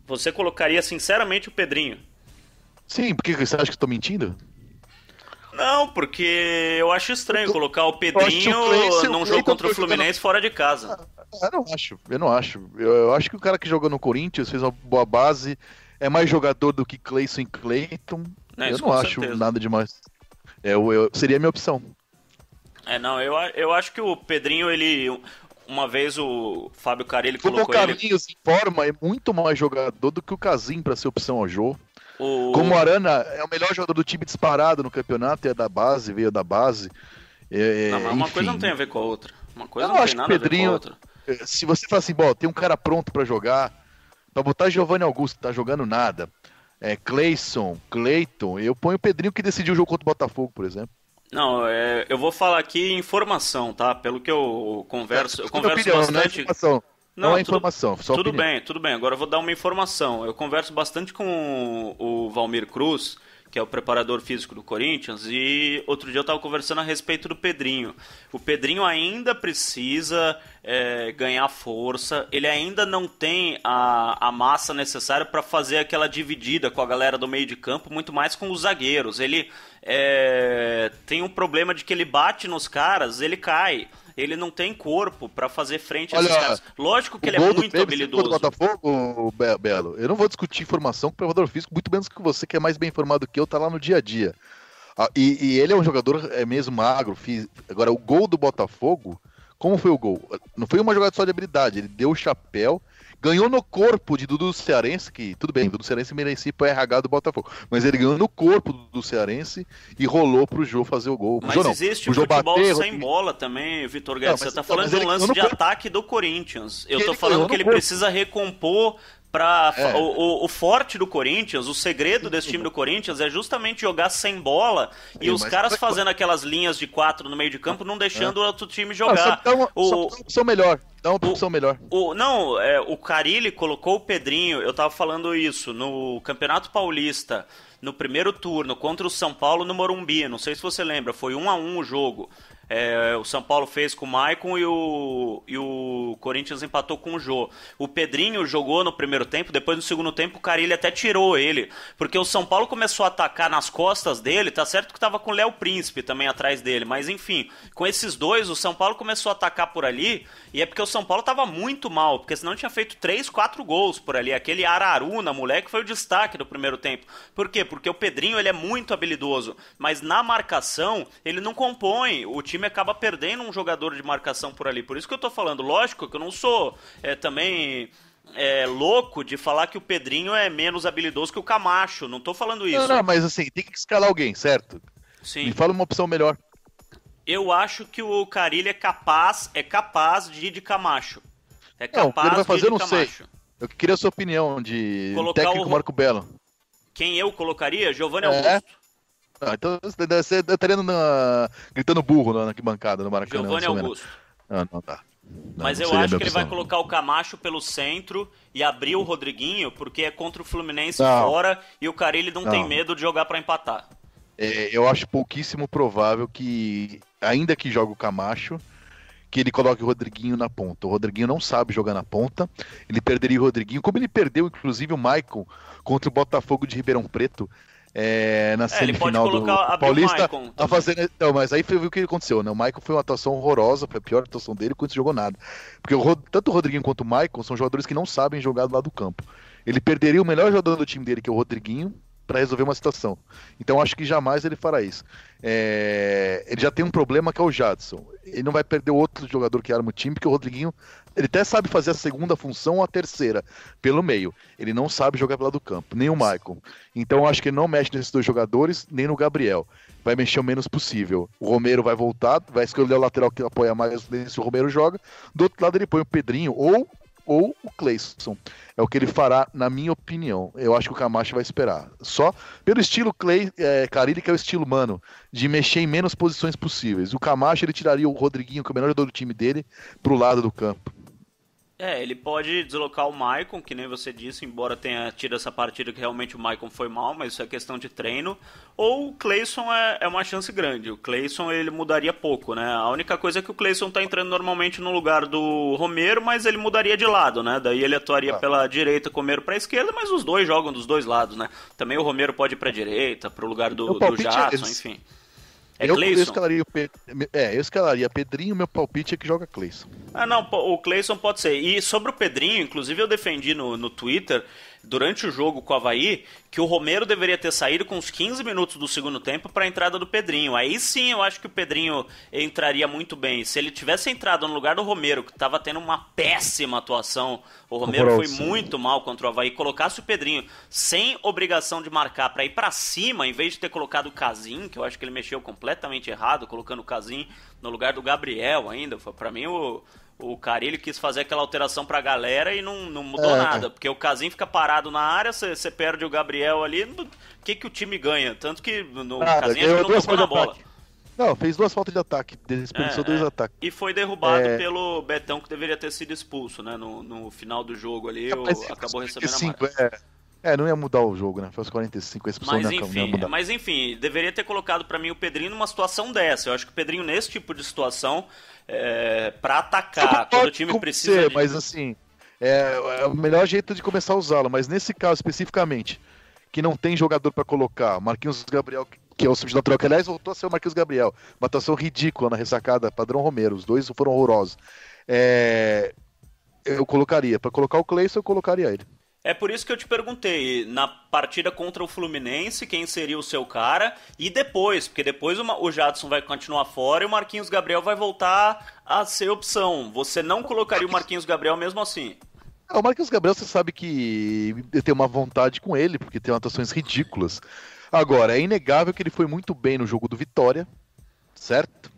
Você colocaria sinceramente o Pedrinho? Sim, por que você acha que eu tô mentindo? Não, porque eu acho estranho colocar o Pedrinho num jogo contra o Fluminense fora de casa. Eu não acho. Eu acho que o cara que jogou no Corinthians fez uma boa base, é mais jogador do que Cleison e Cleiton. Eu não acho nada demais. Seria a minha opção. Eu acho que o Pedrinho, ele... Uma vez o Fábio Carelli colocou ele... O Carlinhos em forma é muito mais jogador do que o Casim para ser opção ao jogo. Como o Arana é o melhor jogador do time disparado no campeonato, veio da base. Mas uma coisa não tem a ver com a outra. Uma coisa não tem nada a ver com a outra. Se você fala assim, tem um cara pronto para jogar, para botar Giovanni Augusto, que tá jogando nada, Cleison, Cleiton, eu ponho o Pedrinho que decidiu o jogo contra o Botafogo, por exemplo. Não, eu vou falar aqui informação, tá? Pelo que eu converso, bastante... Não é informação, só tudo bem. Agora eu vou dar uma informação. Eu converso bastante com o Valmir Cruz, que é o preparador físico do Corinthians, e outro dia eu estava conversando a respeito do Pedrinho. O Pedrinho ainda precisa ganhar força, ele ainda não tem a massa necessária para fazer aquela dividida com a galera do meio de campo, muito mais com os zagueiros. Ele tem um problema de que ele bate nos caras, ele cai. Ele não tem corpo pra fazer frente a esses caras. Lógico que ele é muito habilidoso. Do Botafogo, Belo, eu não vou discutir informação com o preparador físico, muito menos que você, que é mais bem informado que eu, tá lá no dia a dia. E ele é um jogador mesmo magro, físico. Agora, o gol do Botafogo, como foi o gol? Não foi uma jogada só de habilidade, ele deu o chapéu, ganhou no corpo de Dudu Cearense, que tudo bem, Dudu Cearense merecia pro RH do Botafogo, mas ele ganhou no corpo do Dudu Cearense e rolou pro Jô fazer o gol. Mas existe o futebol sem bola também, Vitor Guedes. Você tá falando de um lance de ataque do Corinthians. Eu tô falando que ele precisa recompor o forte do Corinthians, o segredo desse time do Corinthians é justamente jogar sem bola e os caras fazendo aquelas linhas de 4 no meio de campo, não deixando o outro time jogar. Só melhor. Dá uma opção melhor. O Carille colocou o Pedrinho, eu tava falando isso, no Campeonato Paulista, no primeiro turno, contra o São Paulo no Morumbi. Não sei se você lembra, foi 1-1 o jogo. O São Paulo fez com o Maicon e o Corinthians empatou com o Jô. O Pedrinho jogou no primeiro tempo, depois no segundo tempo o Carille até tirou ele, porque o São Paulo começou a atacar nas costas dele. Tá certo que tava com o Léo Príncipe também atrás dele, mas enfim, com esses dois o São Paulo começou a atacar por ali, e é porque o São Paulo tava muito mal, porque senão tinha feito 3, 4 gols por ali. Aquele Araruna, moleque, foi o destaque do primeiro tempo. Por quê? Porque o Pedrinho ele é muito habilidoso, mas na marcação ele não compõe. O time acaba perdendo um jogador de marcação por ali. Por isso que eu tô falando, lógico que eu não sou também louco de falar que o Pedrinho é menos habilidoso que o Camacho. Não tô falando isso. Não, mas assim, tem que escalar alguém, certo? Sim. Me fala uma opção melhor. Eu acho que o Carille é capaz de ir de Camacho. É capaz ele vai fazer, de ir de não sei. Camacho. Eu queria a sua opinião de Colocar técnico Marco Belo. Quem eu colocaria? Giovanni Augusto. Então você estaria gritando burro na arquibancada no Maracanã. Giovanni Augusto. Não dá. Mas eu acho que ele vai colocar o Camacho pelo centro e abrir o Rodriguinho, porque é contra o Fluminense fora e o Carille não tem medo de jogar pra empatar. Eu acho pouquíssimo provável que, ainda que jogue o Camacho, que ele coloque o Rodriguinho na ponta. O Rodriguinho não sabe jogar na ponta, ele perderia o Rodriguinho, como ele perdeu, inclusive, o Maicon contra o Botafogo de Ribeirão Preto, na semifinal do Paulista. Tá fazendo... Então, mas aí foi o que aconteceu, né? O Maicon foi uma atuação horrorosa, foi a pior atuação dele, quando não jogou nada. Porque tanto o Rodriguinho quanto o Maicon são jogadores que não sabem jogar do lado do campo. Ele perderia o melhor jogador do time dele, que é o Rodriguinho, para resolver uma situação. Então acho que jamais ele fará isso. Ele já tem um problema que é o Jadson. Ele não vai perder o outro jogador que arma o time, porque o Rodriguinho, ele até sabe fazer a segunda função ou a terceira, pelo meio. Ele não sabe jogar pelo lado do campo, nem o Maicon. Então acho que ele não mexe nesses dois jogadores, nem no Gabriel. Vai mexer o menos possível. O Romero vai voltar, vai escolher o lateral que apoia mais se o Romero joga. Do outro lado ele põe o Pedrinho ou o Cleison. É o que ele fará, na minha opinião. Eu acho que o Camacho vai esperar. Só pelo estilo Carille, que é o estilo humano, de mexer em menos posições possíveis. O Camacho, ele tiraria o Rodriguinho, que é o melhor jogador do time dele, pro lado do campo. Ele pode deslocar o Maicon, que nem você disse, embora tenha tido essa partida que realmente o Maicon foi mal, mas isso é questão de treino. Ou o Cleison é uma chance grande. O Cleison, ele mudaria pouco, né? A única coisa é que o Cleison tá entrando normalmente no lugar do Romero, mas ele mudaria de lado, né? Daí ele atuaria pela direita, com o Romero pra esquerda, mas os dois jogam dos dois lados, né? Também o Romero pode ir pra direita, pro lugar do Jadson, enfim. Eu escalaria Pedrinho, meu palpite é que joga Cleison. Não, o Cleison pode ser. E sobre o Pedrinho, inclusive eu defendi no Twitter, durante o jogo com o Avaí, que o Romero deveria ter saído com uns 15 minutos do segundo tempo para a entrada do Pedrinho. Aí sim eu acho que o Pedrinho entraria muito bem. Se ele tivesse entrado no lugar do Romero, que estava tendo uma péssima atuação, o Romero foi muito mal contra o Avaí, colocasse o Pedrinho sem obrigação de marcar para ir para cima, em vez de ter colocado o Casim, que eu acho que ele mexeu completamente errado, colocando o Casim no lugar do Gabriel ainda. Para mim o Carille quis fazer aquela alteração pra galera e não mudou nada, porque o Casim fica parado na área, você perde o Gabriel ali, o que o time ganha? Tanto que no Casim acho que não tocou na bola. Não, fez 2 faltas de ataque, desperdiçou 2 ataques. E foi derrubado pelo Betão, que deveria ter sido expulso, né? No final do jogo ali, acabou recebendo a marca. Não ia mudar o jogo, né? Foi aos 45, a expulsão não ia mudar. Mas enfim, deveria ter colocado pra mim o Pedrinho numa situação dessa. Eu acho que o Pedrinho, nesse tipo de situação, pra atacar, quando o time precisa... Mas assim, é o melhor jeito de começar a usá-lo. Mas nesse caso, especificamente, que não tem jogador pra colocar, Marquinhos Gabriel, que é o substituto, que aliás voltou a ser o Marquinhos Gabriel. Uma atuação ridícula na ressacada, padrão Romero. Os dois foram horrorosos. Eu colocaria. Pra colocar o Cleison, eu colocaria ele. É por isso que eu te perguntei, na partida contra o Fluminense, quem seria o seu cara, e depois, porque depois o Jadson vai continuar fora e o Marquinhos Gabriel vai voltar a ser opção. Você não colocaria o Marquinhos Gabriel mesmo assim? O Marquinhos Gabriel, você sabe que eu tenho uma vontade com ele, porque tem atuações ridículas. Agora, é inegável que ele foi muito bem no jogo do Vitória, certo?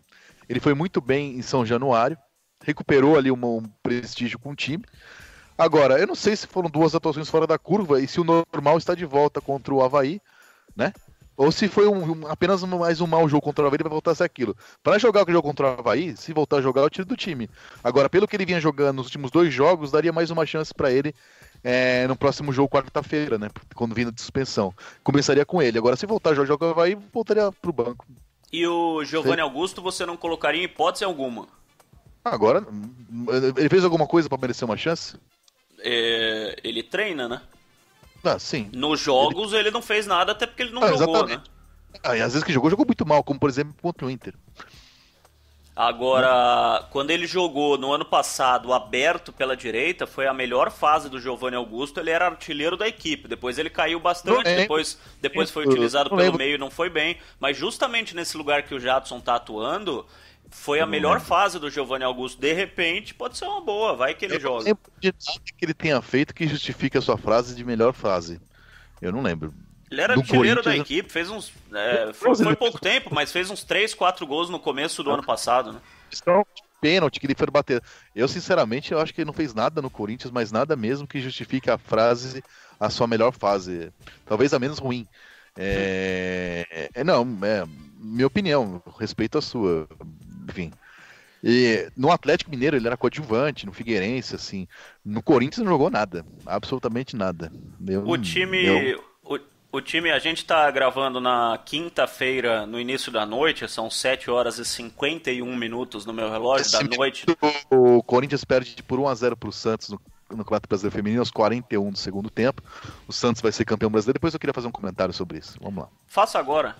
Ele foi muito bem em São Januário, recuperou ali um prestígio com o time. Agora, eu não sei se foram 2 atuações fora da curva e se o normal está de volta contra o Avaí, né? Ou se foi apenas mais um mau jogo contra o Havaí, ele vai voltar a ser aquilo. Pra jogar o jogo contra o Havaí, se voltar a jogar, eu tiro do time. Agora, pelo que ele vinha jogando nos últimos 2 jogos, daria mais uma chance pra ele no próximo jogo, quarta-feira, né? Quando vindo de suspensão. Começaria com ele. Agora, se voltar a jogar o Havaí, voltaria pro banco. E o Giovanni Augusto você não colocaria em hipótese alguma? Agora, ele fez alguma coisa pra merecer uma chance? Ele treina, né? Ah, sim. Nos jogos ele não fez nada, até porque ele não jogou, exatamente. né? E às vezes que jogou muito mal, como por exemplo contra o Inter. Agora, quando ele jogou no ano passado aberto pela direita, foi a melhor fase do Giovanni Augusto, ele era artilheiro da equipe, depois ele caiu bastante, depois foi utilizado pelo meio e não foi bem, mas justamente nesse lugar que o Jadson tá atuando, foi a melhor fase do Giovanni Augusto. De repente, pode ser uma boa, vai que ele joga. Eu não lembro de nada que ele tenha feito que justifique a sua frase de melhor fase. Eu não lembro. Ele era artilheiro da equipe, fez uns... foi pouco tempo, mas fez uns 3, 4 gols no começo do ano passado, né? Pênalti que ele foi bater. Eu, sinceramente, eu acho que ele não fez nada no Corinthians, mas nada mesmo que justifique a frase, a sua melhor fase. Talvez a menos ruim. Minha opinião, respeito a sua. Enfim. E no Atlético Mineiro ele era coadjuvante, no Figueirense, assim. No Corinthians não jogou nada, absolutamente nada. O time, a gente tá gravando na quinta-feira, no início da noite, são 7 horas e 51 minutos no meu relógio da noite. O Corinthians perde por 1-0 pro Santos no Campeonato Brasileiro Feminino aos 41 do segundo tempo. O Santos vai ser campeão brasileiro. Depois eu queria fazer um comentário sobre isso. Vamos lá. Faça agora.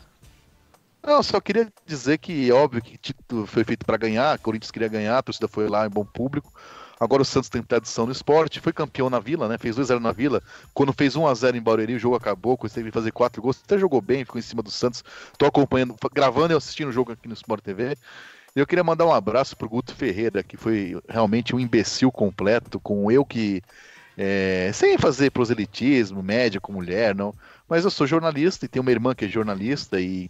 Não, só queria dizer que, óbvio, que título foi feito para ganhar, o Corinthians queria ganhar, a torcida foi lá em bom público. Agora o Santos tem tradição no esporte, foi campeão na Vila, né? Fez 2-0 na Vila. Quando fez 1-0 em Barueri, o jogo acabou, teve que fazer 4 gols, até jogou bem, ficou em cima do Santos. Tô acompanhando, gravando e assistindo o jogo aqui no Sport TV. Eu queria mandar um abraço pro Guto Ferreira, que foi realmente um imbecil completo, com eu que... sem fazer proselitismo, média com mulher, não. Mas eu sou jornalista e tenho uma irmã que é jornalista e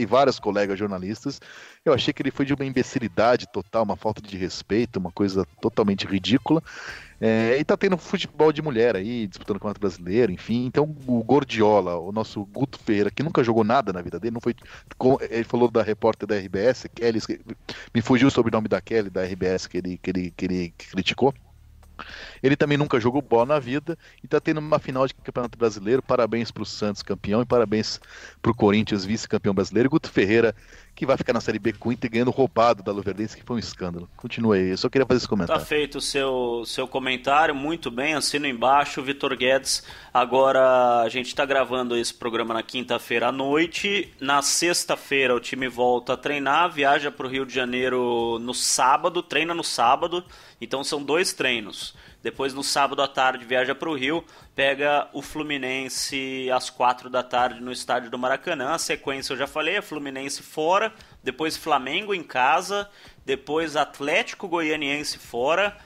vários colegas jornalistas. Eu achei que ele foi de uma imbecilidade total, uma falta de respeito, uma coisa totalmente ridícula. E tá tendo futebol de mulher aí, disputando o Campeonato Brasileiro, enfim. Então o Gordiola, o nosso Guto Ferreira, que nunca jogou nada na vida dele, não foi. Ele falou da repórter da RBS, Kelly, me fugiu o sobrenome da Kelly, da RBS, que ele criticou. Ele também nunca jogou bola na vida e tá tendo uma final de Campeonato Brasileiro. Parabéns pro Santos, campeão, e parabéns pro Corinthians, vice-campeão brasileiro. Guto Ferreira, que vai ficar na Série B com o Inter ganhando roubado da Luverdense, que foi um escândalo. Continua aí, eu só queria fazer esse comentário. Tá feito o seu comentário, muito bem, assino embaixo, Vitor Guedes. Agora a gente tá gravando esse programa na quinta-feira à noite. Na sexta-feira o time volta a treinar, viaja pro Rio de Janeiro no sábado, treina no sábado, então são 2 treinos. Depois no sábado à tarde viaja para o Rio, pega o Fluminense às 4 da tarde no estádio do Maracanã. A sequência eu já falei, é Fluminense fora, depois Flamengo em casa, depois Atlético Goianiense fora.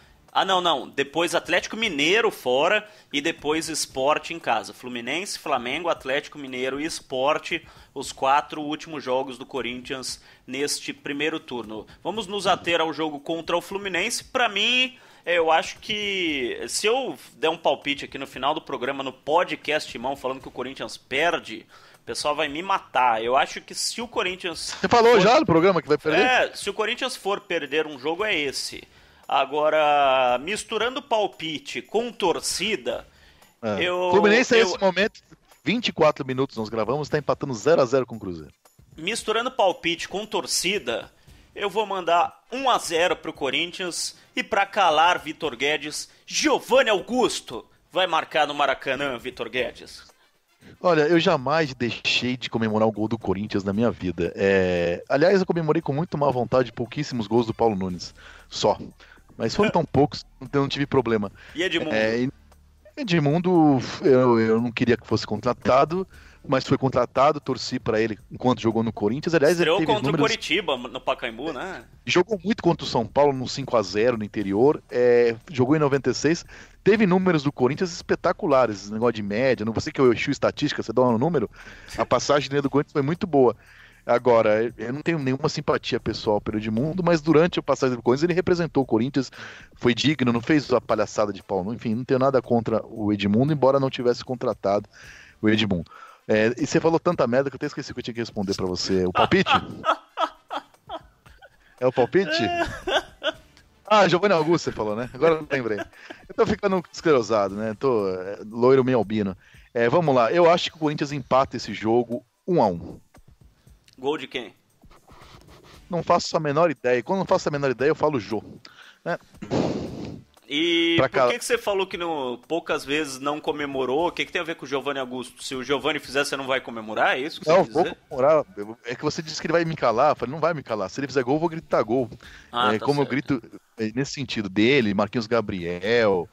Depois Atlético Mineiro fora e depois Sport em casa. Fluminense, Flamengo, Atlético Mineiro e Sport, os 4 últimos jogos do Corinthians neste primeiro turno. Vamos nos ater ao jogo contra o Fluminense. Para mim, eu acho que se eu der um palpite aqui no final do programa, no podcast Mão, falando que o Corinthians perde, o pessoal vai me matar. Eu acho que se o Corinthians... Você falou já no programa que vai perder? Se o Corinthians for perder um jogo, é esse. Agora, misturando palpite com torcida, O Fluminense, nesse momento, 24 minutos nós gravamos, está empatando 0-0 com o Cruzeiro. Misturando palpite com torcida, eu vou mandar 1-0 pro Corinthians e para calar Vitor Guedes, Giovanni Augusto vai marcar no Maracanã, Vitor Guedes. Olha, eu jamais deixei de comemorar o gol do Corinthians na minha vida. Aliás, eu comemorei com muito má vontade pouquíssimos gols do Paulo Nunes, só. Mas foram tão poucos, então não tive problema. E Edmundo? Edmundo, eu não queria que fosse contratado, mas foi contratado, torci pra ele enquanto jogou no Corinthians. Aliás, estreou ele teve contra o Coritiba, no Pacaembu, né? Jogou muito contra o São Paulo no 5-0 no interior, jogou em 96, teve números do Corinthians espetaculares, negócio de média, não você que eu enchi estatística, você dá um número, a passagem dele do Corinthians foi muito boa. Agora, eu não tenho nenhuma simpatia pessoal pelo Edmundo, mas durante a passagem do Corinthians ele representou o Corinthians, foi digno, não fez a palhaçada de pau, enfim, não tenho nada contra o Edmundo, embora não tivesse contratado o Edmundo. E você falou tanta merda que eu até esqueci que eu tinha que responder pra você. O palpite? É o palpite? Ah, Giovanni Augusto, você falou, né? Agora eu lembrei. Eu tô ficando esclerosado, né? Tô loiro meio albino. Vamos lá. Eu acho que o Corinthians empata esse jogo 1-1. Gol de quem? Não faço a menor ideia. Quando não faço a menor ideia, eu falo Jô. Né? E por que você falou que poucas vezes não comemorou? O que tem a ver com o Giovanni Augusto? Se o Giovanni fizer, você não vai comemorar? É isso que você quer dizer? Não, vou comemorar. É que você disse que ele vai me calar. Eu falei, não vai me calar. Se ele fizer gol, eu vou gritar gol. Tá como certo. Eu grito nesse sentido dele, Marquinhos Gabriel,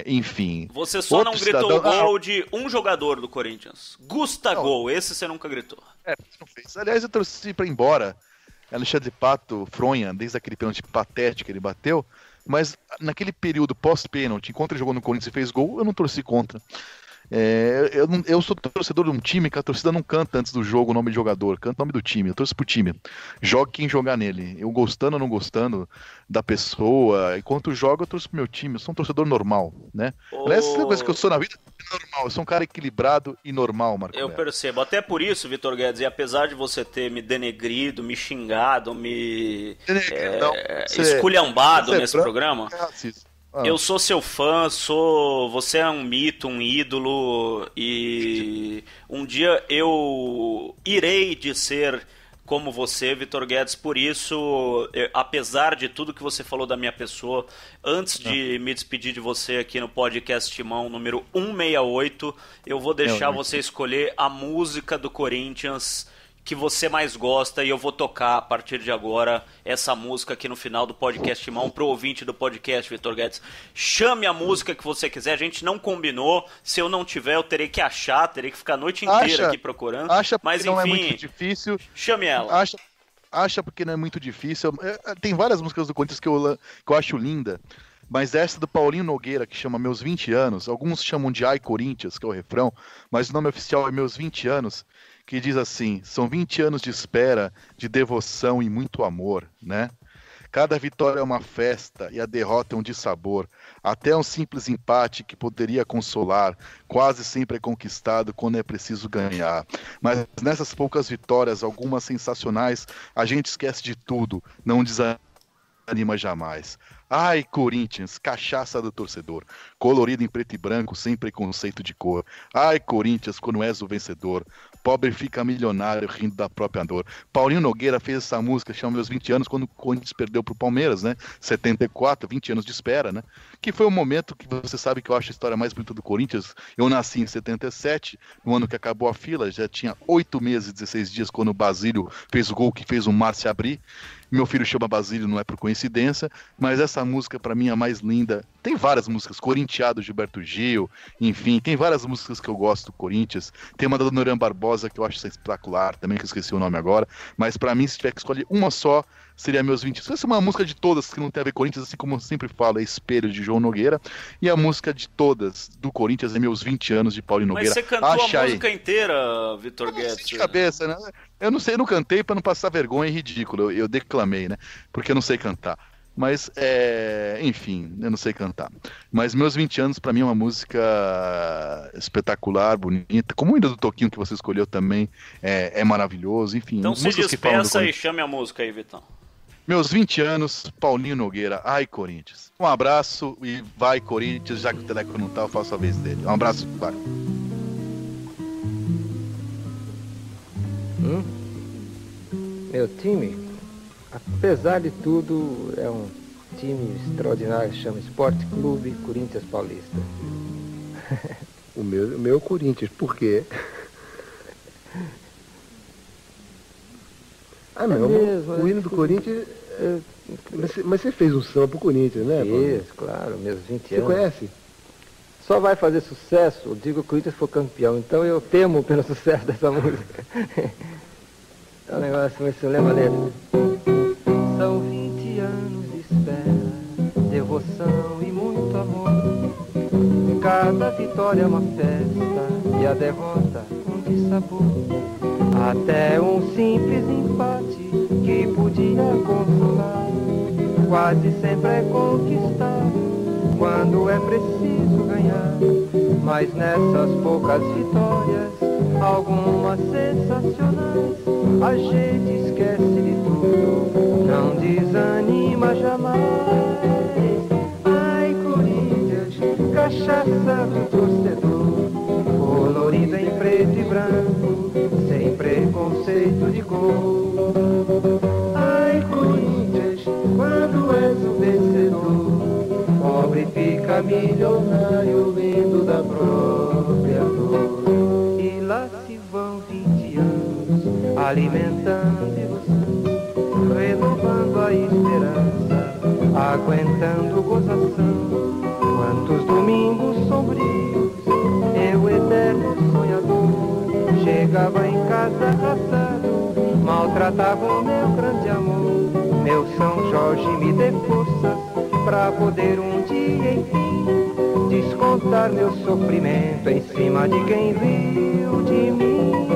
enfim. Você só não gritou cidadão... o gol de um jogador do Corinthians. Gol. Esse você nunca gritou. Não fez. Aliás, eu torci pra ir embora. Alexandre Pato, Fronha, desde aquele pênalti patético que ele bateu. Mas naquele período pós-pênalti, enquanto ele jogou no Corinthians e fez gol, eu não torci contra. Eu sou torcedor de um time que a torcida não canta antes do jogo o nome de jogador, canta o nome do time, eu torço pro time. Jogue quem jogar nele. Eu gostando ou não gostando da pessoa, enquanto joga eu torço pro meu time, eu sou um torcedor normal, né? Aliás, essa coisa que eu sou na vida é normal, eu sou um cara equilibrado e normal, Marco. Eu percebo, até por isso, Vitor Guedes, e apesar de você ter me denegrido, me xingado, me esculhambado nesse programa, eu sou seu fã, você é um mito, um ídolo, e um dia eu irei de ser como você, Vitor Guedes. Por isso, apesar de tudo que você falou da minha pessoa, antes de me despedir de você aqui no podcast Timão número 168, eu vou deixar você escolher a música do Corinthians que você mais gosta, e eu vou tocar a partir de agora essa música aqui no final do podcast Timão pro ouvinte do podcast, Vitor Guedes. Chame a música que você quiser, a gente não combinou, se eu não tiver eu terei que achar, terei que ficar a noite inteira aqui procurando, mas enfim, não é muito difícil. Chame ela. Acha porque não é muito difícil. Tem várias músicas do Corinthians que eu acho linda, mas essa do Paulinho Nogueira, que chama Meus 20 Anos, alguns chamam de Ai Corinthians, que é o refrão, mas o nome oficial é Meus 20 Anos, que diz assim: são 20 anos de espera, de devoção e muito amor, né? Cada vitória é uma festa e a derrota é um dissabor. Até um simples empate que poderia consolar, quase sempre é conquistado quando é preciso ganhar. Mas nessas poucas vitórias, algumas sensacionais, a gente esquece de tudo, não desanima jamais. Ai, Corinthians, cachaça do torcedor, colorido em preto e branco, sem preconceito de cor. Ai, Corinthians, quando és o vencedor, pobre fica milionário rindo da própria dor. Paulinho Nogueira fez essa música, chama Meus 20 Anos, quando o Corinthians perdeu pro Palmeiras, né? 74, 20 anos de espera, né? Que foi o momento que você sabe que eu acho a história mais bonita do Corinthians. Eu nasci em 77, no ano que acabou a fila, já tinha 8 meses e 16 dias quando o Basílio fez o gol que fez o mar se abrir. Meu filho chama Basílio, não é por coincidência, mas essa música pra mim é a mais linda. Tem várias músicas, Corintiado, Gilberto Gil, enfim, tem várias músicas que eu gosto do Corinthians. Tem uma da Dona Barbosa que eu acho espetacular, também que eu esqueci o nome agora, mas pra mim, se tiver que escolher uma só, seria Meus 20. Essa é uma música de todas que não tem a ver com Corinthians, assim como eu sempre falo, é Espelho de João Nogueira, e a música de todas do Corinthians é Meus 20 Anos de Paulinho Nogueira. Mas você cantou a música inteira, Vitor Guedes? De cabeça, né? Eu não sei, eu não cantei pra não passar vergonha e ridículo, eu declamei, né? Porque eu não sei cantar. Mas, enfim, eu não sei cantar. Mas Meus 20 Anos, pra mim, é uma música espetacular, bonita. Como ainda do Toquinho que você escolheu também, é maravilhoso. Enfim, então se despeça e chame a música aí, Vitão. Meus 20 Anos, Paulinho Nogueira, ai Corinthians. Um abraço e vai Corinthians, já que o Teleco não tá, eu faço a vez dele. Um abraço, vai. Meu time, apesar de tudo, é um time extraordinário que chama Esporte Clube Corinthians Paulista. O meu Corinthians, por quê? Não, mesmo, o hino do Corinthians... Mas você fez um samba pro Corinthians, né? Fiz, claro, meus 20 anos. Você conhece? Só vai fazer sucesso, eu digo que o Corinthians for campeão, então eu temo pelo sucesso dessa música. É um negócio, mas você lembra dele? São 20 anos de espera, devoção e muito amor. Cada vitória é uma festa e a derrota um dissabor. Até um simples empate que podia consolar, quase sempre é conquistado quando é preciso ganhar. mas nessas poucas vitórias, algumas sensacionais, a gente esquece de tudo, não desanima jamais. Ai, Corinthians, cachaça do torcedor, colorida em preto e branco, sem preconceito de cor. Ai, Corinthians, quando és o vencedor, pobre fica milionário vindo da própria dor. E lá se vão 20 anos, alimentando ilusão, renovando a esperança, aguentando gozação. Quantos domingos sombrios, eu eterno sonhador, chegava em casa arrasado, maltratava o meu grande amor. Meu São Jorge me dê forças pra poder um dia, enfim, descontar meu sofrimento em cima de quem riu de mim.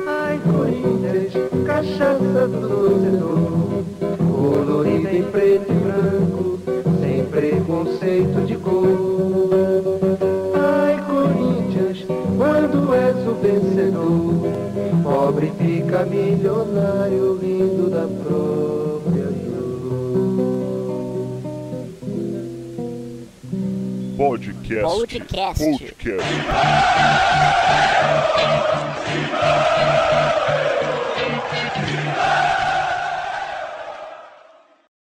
Ai, Corinthians, cachaça do torcedor, colorida em preto e branco, sem preconceito de cor. Ai, Corinthians, quando és o vencedor, pobre fica milionário vindo da própria dor. Podcast.